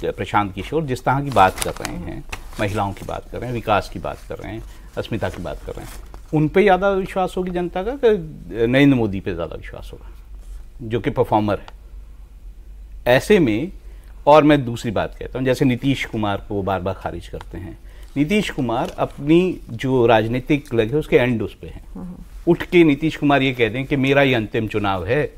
प्रशांत किशोर जिस तरह की बात कर रहे हैं, महिलाओं की बात कर रहे हैं, विकास की बात कर रहे हैं, अस्मिता की बात कर रहे हैं, उन पे ज़्यादा विश्वास होगी जनता का कि नरेंद्र मोदी पे ज़्यादा विश्वास होगा जो कि परफॉर्मर है ऐसे में? और मैं दूसरी बात कहता हूँ, जैसे नीतीश कुमार को बार बार खारिज करते हैं, नीतीश कुमार अपनी जो राजनीतिक लग है उसके एंड उस पे हैं, उठ के नीतीश कुमार ये कह दें कि मेरा ये अंतिम चुनाव है,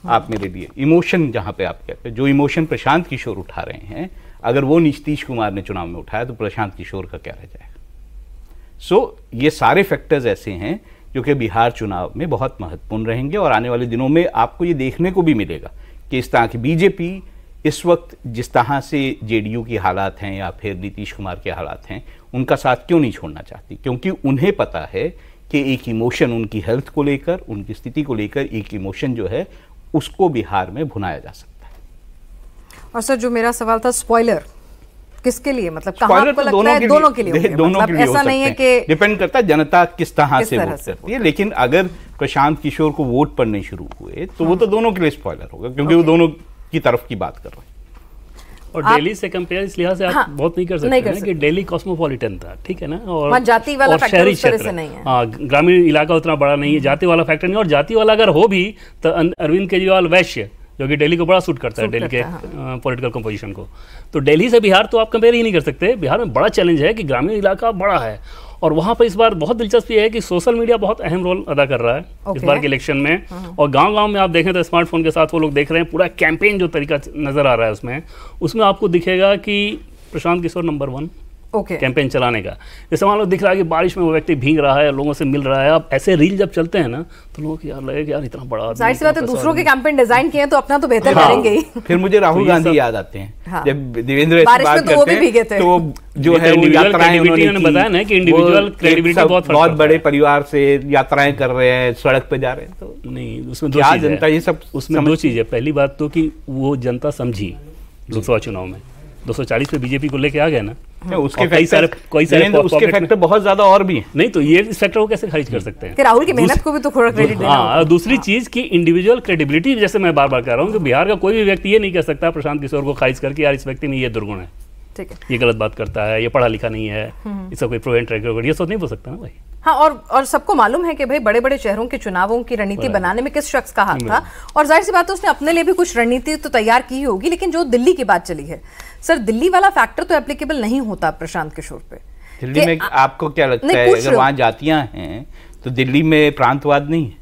आप मेरे लिए इमोशन, जहाँ पे आप कहते हैं जो इमोशन प्रशांत किशोर उठा रहे हैं, अगर वो नीतीश कुमार ने चुनाव में उठाया तो प्रशांत किशोर का क्या रह जाएगा? ये सारे फैक्टर्स ऐसे हैं जो कि बिहार चुनाव में बहुत महत्वपूर्ण रहेंगे, और आने वाले दिनों में आपको ये देखने को भी मिलेगा कि इस तरह की बीजेपी इस वक्त जिस तरह से जेडीयू की हालात हैं या फिर नीतीश कुमार के हालात हैं, उनका साथ क्यों नहीं छोड़ना चाहती, क्योंकि उन्हें पता है कि एक इमोशन उनकी हेल्थ को लेकर, उनकी स्थिति को लेकर एक इमोशन जो है उसको बिहार में भुनाया जा सकता है। और सर जो मेरा सवाल था स्पॉइलर किसके लिए, मतलब कहाँ आपको लगता है? दोनों के लिए, दोनों के लिए ऐसा नहीं है कि डिपेंड करता है जनता किस तरह से वोट करती है, लेकिन अगर प्रशांत किशोर को वोट पड़ने शुरू हुए तो वो तो दोनों के लिए स्पॉइलर होगा, क्योंकि वो दोनों की तरफ की बात कर रहे हैं। और दिल्ली से कंपेयर इस लिहाज से आप बहुत नहीं कर सकते कि दिल्ली कॉस्मोपॉलिटन था, ठीक है ना, और जाति वाला फैक्टर उस तरह से नहीं है। हाँ, ग्रामीण इलाका उतना बड़ा नहीं है, जाति वाला फैक्टर नहीं, और जाति वाला अगर हो भी तो अरविंद केजरीवाल वैश्य जो कि दिल्ली को बड़ा सूट करता है, दिल्ली के पॉलिटिकल कंपोजिशन को, तो दिल्ली से बिहार तो आप कंपेयर ही नहीं कर सकते। बिहार में बड़ा चैलेंज है कि ग्रामीण इलाका बड़ा है, और वहाँ पर इस बार बहुत दिलचस्पी है कि सोशल मीडिया बहुत अहम रोल अदा कर रहा है इस बार के इलेक्शन में, और गांव-गांव में आप देखें तो स्मार्टफोन के साथ वो लोग देख रहे हैं, पूरा कैंपेन जो तरीका नज़र आ रहा है उसमें आपको दिखेगा कि प्रशांत किशोर नंबर 1 कैंपेन चलाने का। जैसे मान लो दिख रहा है कि बारिश में वो व्यक्ति भीग रहा है, लोगों से मिल रहा है, अब ऐसे रील जब चलते हैं ना तो लोगों को यार लगे कि यार इतना बड़ा, जाहिर सी बात है दूसरों के कैंपेन डिजाइन किए हैं तो अपना तो बेहतर करेंगे ही। फिर मुझे राहुल गांधी याद आते हैं, जब देवेंद्र ऐसी बात करते हैं तो जो है वो यात्राएं उन्होंने बताया ना कि इंडिविजुअल क्रेडिबिलिटी बहुत बड़े परिवार से यात्राएं कर रहे हैं, सड़क पे जा रहे हैं, तो नहीं उसमें दो चीज़ जनता ये सब उसमें दो चीज़ है। पहली बात तो कि वो जनता समझी लोकसभा चुनाव में 240 पे बीजेपी को लेके आ गए ना, उसके फैक्टर बहुत ज्यादा और भी हैं। नहीं तो ये इस फैक्टर को कैसे खारिज कर सकते हैं? राहुल की मेहनत को भी तो थोड़ा क्रेडिट देना। हाँ, दूसरी चीज की इंडिविजुअल क्रेडिबिलिटी, जैसे मैं बार बार कह रहा हूँ कि बिहार का कोई भी व्यक्ति ये नहीं कह सकता प्रशांत किशोर को खारिज करके यार इस व्यक्ति में ये दुर्गुण है, ठीक है, ये गलत बात करता है, ये पढ़ा लिखा नहीं है, इसका कोई प्रोवेंट रिकॉर्ड, ये तो नहीं बोल सकता ना भाई। हाँ, और सबको मालूम है कि भाई बड़े बड़े शहरों के चुनावों की रणनीति बनाने में किस शख्स का हाथ था, और जाहिर सी बात है उसने अपने लिए भी कुछ रणनीति तो तैयार की होगी। लेकिन जो दिल्ली की बात चली है सर, दिल्ली वाला फैक्टर तो एप्लीकेबल नहीं होता प्रशांत किशोर पे। दिल्ली में आपको क्या लगता है, अगर वहां जातियां हैं तो दिल्ली में प्रांतवाद नहीं है?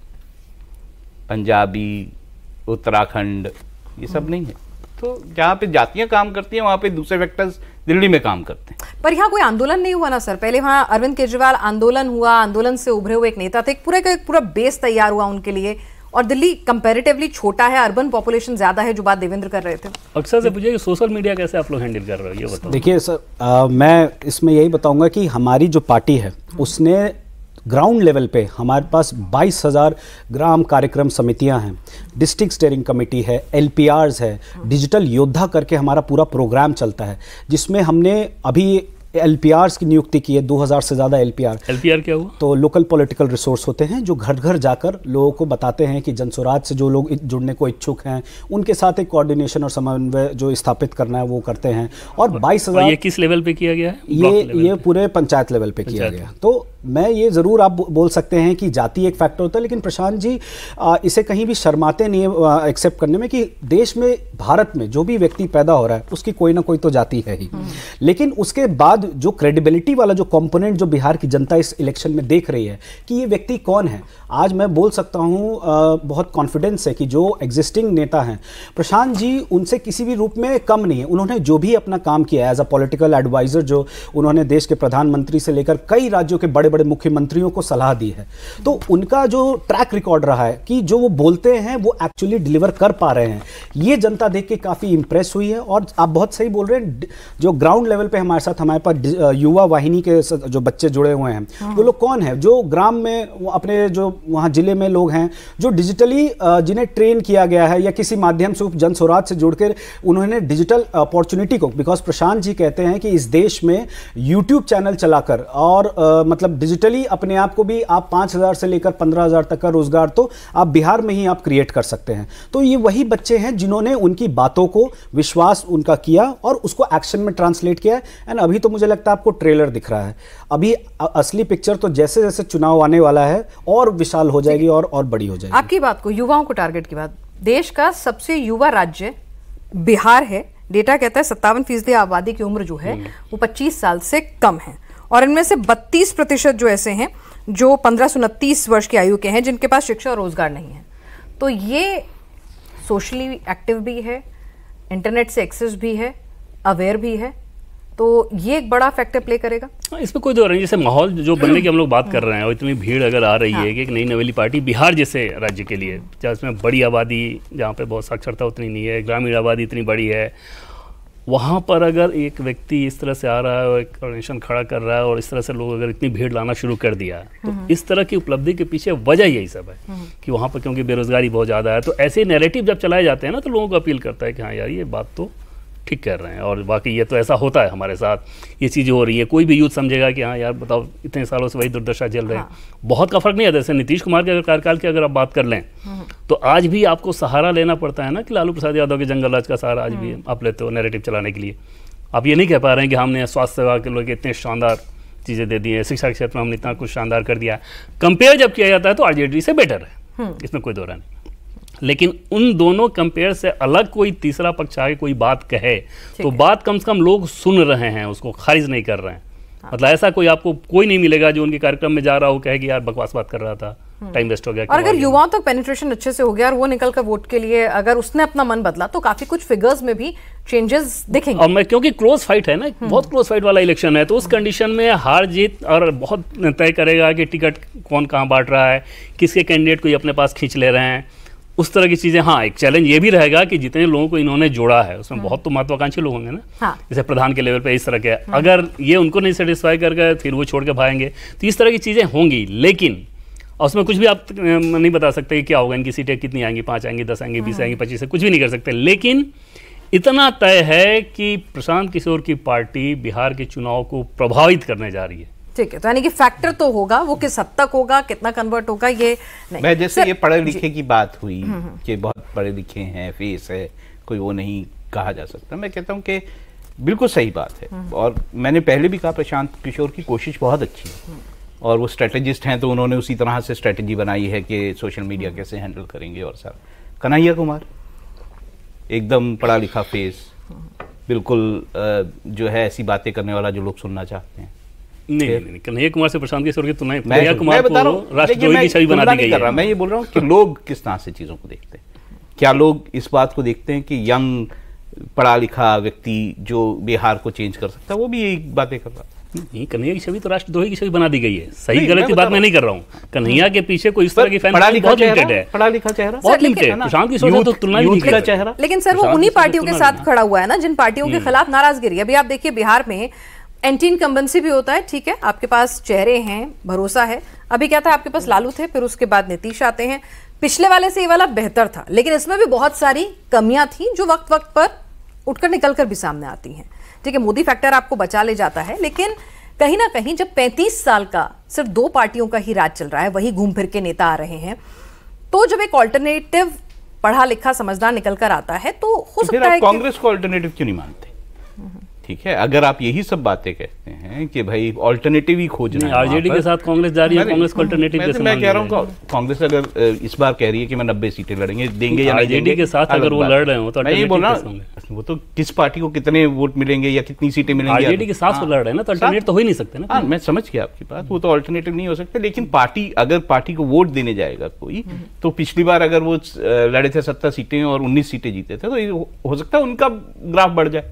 पंजाबी, उत्तराखंड, ये सब नहीं है? तो जहाँ पे जातियां काम करती हैं वहां पे दूसरे फैक्टर्स दिल्ली में काम करते हैं। पर यहाँ कोई आंदोलन नहीं हुआ ना सर। पहले वहाँ अरविंद केजरीवाल आंदोलन हुआ, आंदोलन से उभरे हुए एक नेता थे, एक पूरा बेस तैयार हुआ उनके लिए। और दिल्ली कंपैरेटिवली छोटा है, अर्बन पॉपुलेशन ज्यादा है, जो बात देवेंद्र कर रहे थे। अक्सर से पूछिए कि सोशल मीडिया कैसे आप लोग हैंडल कर रहे हो, ये बताओ। देखिए सर, मैं इसमें यही बताऊंगा कि हमारी जो पार्टी है उसने ग्राउंड लेवल पे हमारे पास 22,000 ग्राम कार्यक्रम समितियां हैं, डिस्ट्रिक्ट स्टीयरिंग कमेटी है, LPRs है, डिजिटल योद्धा करके हमारा पूरा प्रोग्राम चलता है, जिसमें हमने अभी LPRs की नियुक्ति की है, 2000 से ज़्यादा LPR क्या हुआ? तो लोकल पॉलिटिकल रिसोर्स होते हैं जो घर घर जाकर लोगों को बताते हैं कि जनसुराज से जो लोग जुड़ने को इच्छुक हैं उनके साथ एक कोऑर्डिनेशन और समन्वय जो स्थापित करना है वो करते हैं। और 22,000 ये किस लेवल पे किया गया है? ये पूरे पंचायत लेवल पे किया गया। तो मैं ये ज़रूर आप बोल सकते हैं कि जाति एक फैक्टर होता है, लेकिन प्रशांत जी इसे कहीं भी शर्माते नहीं है एक्सेप्ट करने में कि देश में, भारत में जो भी व्यक्ति पैदा हो रहा है उसकी कोई ना कोई तो जाति है ही। लेकिन उसके बाद जो क्रेडिबिलिटी वाला जो कंपोनेंट जो बिहार की जनता इस इलेक्शन में देख रही है कि ये व्यक्ति कौन है, आज मैं बोल सकता हूँ बहुत कॉन्फिडेंस है कि जो एग्जिस्टिंग नेता हैं प्रशांत जी उनसे किसी भी रूप में कम नहीं है। उन्होंने जो भी अपना काम किया एज अ पॉलिटिकल एडवाइजर, जो उन्होंने देश के प्रधानमंत्री से लेकर कई राज्यों के बड़े बड़े मुख्यमंत्रियों को सलाह दी है, तो उनका जो ट्रैक रिकॉर्ड रहा है कि जो वो बोलते हैं वो एक्चुअली डिलीवर कर पा रहे हैं, ये जनता देख के काफ़ी इंप्रेस हुई है। और आप बहुत सही बोल रहे हैं, जो ग्राउंड लेवल पे हमारे साथ हमारे पास युवा वाहिनी के जो बच्चे जुड़े हुए हैं, वो लोग कौन है, जो ग्राम में अपने जो वहाँ जिले में लोग हैं जो डिजिटली जिन्हें ट्रेन किया गया है या किसी माध्यम से जन स्वराज से जुड़कर उन्होंने डिजिटल अपॉर्चुनिटी को, बिकॉज प्रशांत जी कहते हैं कि इस देश में यूट्यूब चैनल चलाकर और मतलब डिजिटली अपने आप को भी आप 5,000 से लेकर 15,000 तक का रोजगार तो आप बिहार में ही आप क्रिएट कर सकते हैं। तो ये वही बच्चे हैं जिन्होंने उनकी बातों को विश्वास उनका किया और उसको एक्शन में ट्रांसलेट किया है। एंड अभी तो मुझे लगता है आपको ट्रेलर दिख रहा है, अभी असली पिक्चर तो जैसे जैसे चुनाव आने वाला है और विशाल हो जाएगी और बड़ी हो जाएगी। आपकी बात को, युवाओं को टारगेट की बात, देश का सबसे युवा राज्य बिहार है। डेटा कहता है 57% आबादी की उम्र जो है वो 25 साल से कम है, और इनमें से 32% जो ऐसे हैं जो 15 से 29 वर्ष की आयु के हैं जिनके पास शिक्षा और रोजगार नहीं है। तो ये सोशली एक्टिव भी है, इंटरनेट से एक्सेस भी है, अवेयर भी है, तो ये एक बड़ा फैक्टर प्ले करेगा। इसमें कोई दो नहीं, जैसे माहौल जो बनने की हम लोग बात कर रहे हैं और इतनी भीड़ अगर आ रही है कि एक नई नवेली पार्टी बिहार जैसे राज्य के लिए, जहाँ इसमें बड़ी आबादी, जहाँ पे बहुत साक्षरता उतनी नहीं है, ग्रामीण आबादी इतनी बड़ी है, वहाँ पर अगर एक व्यक्ति इस तरह से आ रहा है और एक ऑर्गेनाइजेशन खड़ा कर रहा है और इस तरह से लोग अगर इतनी भीड़ लाना शुरू कर दिया, तो इस तरह की उपलब्धि के पीछे वजह यही सब है कि वहाँ पर क्योंकि बेरोजगारी बहुत ज़्यादा है, तो ऐसे नैरेटिव जब चलाए जाते हैं ना तो लोगों को अपील करता है कि हाँ यार ये बात तो ठीक कर रहे हैं और वाकई ये तो ऐसा होता है, हमारे साथ ये चीज़ें हो रही है। कोई भी यूथ समझेगा कि हाँ यार बताओ इतने सालों से वही दुर्दशा झेल रहे हैं। बहुत का फर्क नहीं है। जैसे नीतीश कुमार के अगर कार्यकाल की अगर आप बात कर लें तो आज भी आपको सहारा लेना पड़ता है ना कि लालू प्रसाद यादव के जंगल राज का सहारा आज भी आप लेते हो नैरेटिव चलाने के लिए। आप ये नहीं कह पा रहे हैं कि हमने स्वास्थ्य सेवा के लोग इतने शानदार चीज़ें दे दी है, शिक्षा के क्षेत्र में हमने इतना कुछ शानदार कर दिया। कंपेयर जब किया जाता है तो आरजेडी से बेटर है, इसमें कोई दो राय नहीं। लेकिन उन दोनों कंपेयर से अलग कोई तीसरा पक्ष आके कोई बात कहे तो बात कम से कम लोग सुन रहे हैं, उसको खारिज नहीं कर रहे हैं। मतलब ऐसा कोई आपको कोई नहीं मिलेगा जो उनके कार्यक्रम में जा रहा हो कहे कि यार बकवास बात कर रहा था, टाइम वेस्ट हो गया। और अगर युवाओं तक पेनिट्रेशन अच्छे से हो गया और वो निकल कर वोट के लिए अगर उसने अपना मन बदला तो काफी कुछ फिगर्स में भी चेंजेस दिखेंगे। और मैं क्योंकि क्लोज फाइट है ना, बहुत क्लोज फाइट वाला इलेक्शन है, तो उस कंडीशन में हार जीत और बहुत तय करेगा कि टिकट कौन कहाँ बांट रहा है, किसके कैंडिडेट को ये अपने पास खींच ले रहे हैं, उस तरह की चीजें। हाँ, एक चैलेंज ये भी रहेगा कि जितने लोगों को इन्होंने जोड़ा है उसमें बहुत तो महत्वाकांक्षी लोग होंगे ना, जैसे प्रधान के लेवल पे इस तरह के, अगर ये उनको नहीं सेटिस्फाई कर गए फिर वो छोड़ के भागेंगे, तो इस तरह की चीजें होंगी। लेकिन उसमें कुछ भी आप नहीं बता सकते कि क्या होगा, इनकी सीटें कितनी आएंगी, 5 आएंगी, 10 आएंगी, 20 आएंगी, 25 से कुछ भी नहीं कर सकते। लेकिन इतना तय है कि प्रशांत किशोर की पार्टी बिहार के चुनाव को प्रभावित करने जा रही है। ठीक है, तो यानी कि फैक्टर तो होगा, वो किस हद तक होगा, कितना कन्वर्ट होगा, ये नहीं। मैं जैसे ये पढ़े लिखे की बात हुई कि बहुत पढ़े लिखे हैं, फेस है, कोई वो नहीं कहा जा सकता। मैं कहता हूँ कि बिल्कुल सही बात है। और मैंने पहले भी कहा प्रशांत किशोर की कोशिश बहुत अच्छी है और वो स्ट्रेटेजिस्ट हैं तो उन्होंने उसी तरह से स्ट्रेटेजी बनाई है कि सोशल मीडिया कैसे हैंडल करेंगे। और सर कन्हैया कुमार एकदम पढ़ा लिखा फेस, बिल्कुल जो है ऐसी बातें करने वाला जो लोग सुनना चाहते हैं। नहीं, कन्हैया कुमार से प्रशांत किशोर की तुलना कन्हैया कुमार को राष्ट्रद्रोही की छवि बना दी गई है। मैं ये बोल रहा हूँ कि लोग किस तरह से चीजों को देखते हैं। क्या लोग इस बात को देखते हैं कि यंग पढ़ा लिखा व्यक्ति जो बिहार को चेंज कर सकता है, वो भी यही बातें कर रहा है। नहीं, कन्हैया की छवि तो राष्ट्रद्रोही की छवि बना दी गई है। सही गलत की बात मैं नहीं कर रहा हूँ। कन्हैया के पीछे कोई इस तरह की फैन बहुत लिमिटेड है, पढ़ा लिखा चेहरा बहुत लिमिटेड है। प्रशांत किशोर से तो तुलना ही नहीं कर चेहरा। लेकिन सर वो उन्हीं पार्टियों के साथ खड़ा हुआ है ना जिन पार्टियों के खिलाफ नाराजगी। अभी आप देखिए बिहार में एंटी इनकम्बेंसी भी होता है, ठीक है, आपके पास चेहरे हैं, भरोसा है। अभी क्या था, आपके पास लालू थे, फिर उसके बाद नीतीश आते हैं। पिछले वाले से ये वाला बेहतर था, लेकिन इसमें भी बहुत सारी कमियां थी जो वक्त वक्त पर उठकर निकलकर भी सामने आती हैं। ठीक है, मोदी फैक्टर आपको बचा ले जाता है, लेकिन कहीं ना कहीं जब 35 साल का सिर्फ 2 पार्टियों का ही राज चल रहा है, वही घूम फिर के नेता आ रहे हैं, तो जब एक ऑल्टरनेटिव पढ़ा लिखा समझदार निकल कर आता है तो हो सकता है कांग्रेस को ऑल्टरनेटिव क्यों नहीं मानते? ठीक है, अगर आप यही सब बातें कहते हैं कि भाई ऑल्टरनेटिव ही खोजना है, आरजेडी के साथ कांग्रेस जा रही है, कांग्रेस को ऑल्टरनेटिव कैसे? मैं कह रहा हूँ कांग्रेस अगर इस बार कह रही है कि मैं 90 सीटें लड़ेंगे, देंगे या नहीं देंगे, आरजेडी के साथ अगर वो लड़ रहे हो तो मैं ये बोल रहा हूँ वो तो किस पार्टी को कितने वोट मिलेंगे या कितनी सीटें मिलेंगी। आरजेडी के साथ वो लड़ रहे हैं ना, तो अल्टरनेट तो हो ही नहीं सकते ना। मैं समझ गया आपकी बात, वो तो ऑल्टरनेटिव नहीं हो सकते। लेकिन पार्टी अगर पार्टी को वोट देने जाएगा कोई, तो पिछली बार अगर वो लड़े थे 17 सीटें और 19 सीटें जीते थे, तो हो सकता है उनका ग्राफ बढ़ जाए।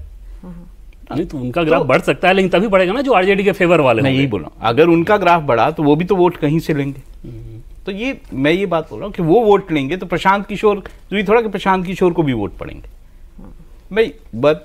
नहीं तो उनका ग्राफ बढ़ सकता है, लेकिन तभी बढ़ेगा ना जो आरजेडी के फेवर वाले। मैं यही बोल रहा हूँ, अगर उनका ग्राफ बढ़ा तो वो भी तो वोट कहीं से लेंगे। तो ये मैं ये बात बोल रहा हूँ कि वो वोट लेंगे तो प्रशांत किशोर जो थोड़ा कि प्रशांत किशोर को भी वोट पड़ेंगे। भाई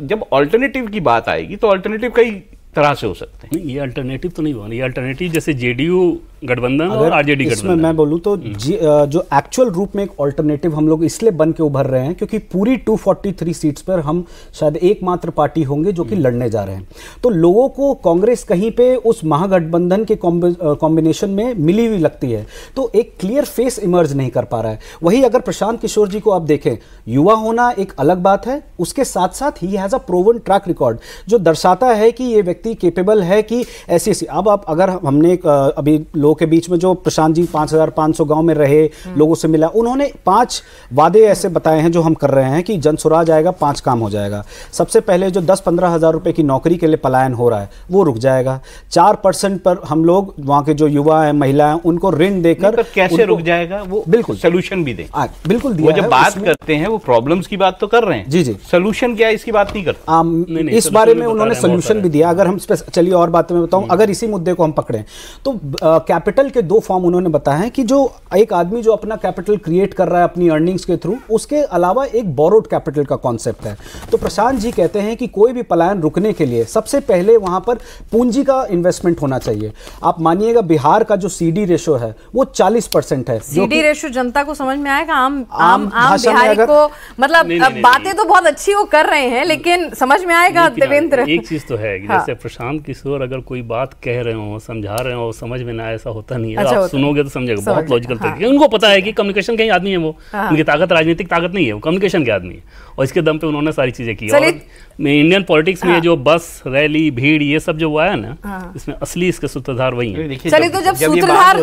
जब ऑल्टरनेटिव की बात आएगी तो ऑल्टरनेटिव कई तरह से हो सकते हैं। ये अल्टरनेटिव तो नहीं होगा, ये अल्टरनेटिव जैसे जेडीयू गठबंधन और आरजेडी गठबंधन। इसमें मैं बोलूं तो जो एक्चुअल रूप में एक ऑल्टरनेटिव हम लोग इसलिए बन के उभर रहे हैं क्योंकि पूरी 243 सीट्स पर हम शायद एकमात्र पार्टी होंगे जो कि लड़ने जा रहे हैं। तो लोगों को कांग्रेस कहीं पे उस महागठबंधन के कॉम्बिनेशन में मिली हुई लगती है, तो एक क्लियर फेस इमर्ज नहीं कर पा रहा है। वही अगर प्रशांत किशोर जी को आप देखें, युवा होना एक अलग बात है, उसके साथ साथ he has a proven track record जो दर्शाता है कि ये व्यक्ति केपेबल है कि ऐसी अब आप अगर हमने अभी लोगों के बीच में जो प्रशांत जी 5500 गांव में रहे, लोगों से मिला, उन्होंने 5 वादे ऐसे बताए हैं जो हम कर रहे हैं कि जन स्वराज आएगा, 5 काम हो जाएगा। सबसे पहले जो 10-15 हज़ार रुपए की नौकरी के लिए पलायन हो रहा है वो रुक जाएगा। 4% पर हम लोग वहां के जो युवा हैं, महिला हैं, उनको ऋण देकर कैसे रुक जाएगा वो बिल्कुल सोल्यूशन भी दें। बिल्कुल वो जब बात करते हैं वो प्रॉब्लम्स की बात तो कर रहे हैं, जी जी, सोल्यूशन क्या है इसकी बात नहीं करते। इस बारे में उन्होंने सोल्यूशन भी दिया। अगर हम चलिए और बातें मैं बताऊं, अगर इसी मुद्दे को हम पकड़ें तो कैपिटल के 2 फॉर्म उन्होंने बताया है कि जो एक आदमी जो अपना कैपिटल क्रिएट कर रहा है अपनी अर्निंग्स के थ्रू, उसके अलावा एक बोरोड कैपिटल का कॉन्सेप्ट है। तो प्रशांत जी कहते हैं कि कोई भी पलायन रुकने के लिए सबसे पहले वहां पर पूंजी का इन्वेस्टमेंट होना चाहिए। आप मानिएगा बिहार का जो सीडी रेशो है वो 40% है। सीडी रेशो जनता को समझ में आएगा? आम बिहारी को मतलब बातें तो बहुत अच्छी वो कर रहे हैं, लेकिन समझ में आएगा देवेंद्र? एक चीज तो है कि जैसे प्रशांत किशोर अगर कोई बात कह रहे हो, समझा रहे हो, समझ में ना ऐसा होता नहीं है। अच्छा, आप सुनोगे तो समझेगा, बहुत लॉजिकल तरीके। उनको पता है कि कम्युनिकेशन के ही आदमी है वो, उनकी ताकत राजनीतिक ताकत नहीं है, वो कम्युनिकेशन के आदमी है, और इसके दम पे उन्होंने सारी चीजें की। और इंडियन पॉलिटिक्स में जो बस रैली भीड़ ये सब जो हुआ है ना, इसमें असली इसके सूत्रधार वही है। चलिए, तो जब सूत्रधार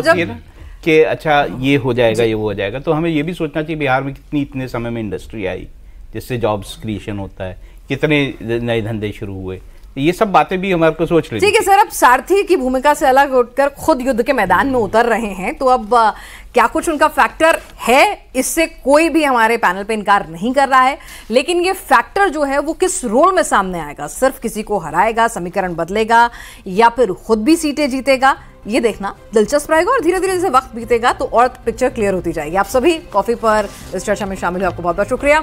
कि अच्छा ये हो जाएगा, ये वो हो जाएगा, तो हमें ये भी सोचना चाहिए बिहार में कितनी इतने समय में इंडस्ट्री आई जिससे जॉब्स क्रिएशन होता है, कितने नए धंधे शुरू हुए, ये सब बातें भी हमारे को सोच लेनी। ठीक है सर, अब सारथी की भूमिका से अलग उठकर खुद युद्ध के मैदान में उतर रहे हैं, तो अब क्या कुछ उनका फैक्टर है, इससे कोई भी हमारे पैनल पे इनकार नहीं कर रहा है। लेकिन ये फैक्टर जो है वो किस रोल में सामने आएगा, सिर्फ किसी को हराएगा, समीकरण बदलेगा, या फिर खुद भी सीटें जीतेगा, ये देखना दिलचस्प रहेगा। और धीरे धीरे जैसे वक्त बीतेगा तो और पिक्चर क्लियर होती जाएगी। आप सभी कॉफी पर इस चर्चा में शामिल हुए, आपको बहुत बहुत शुक्रिया।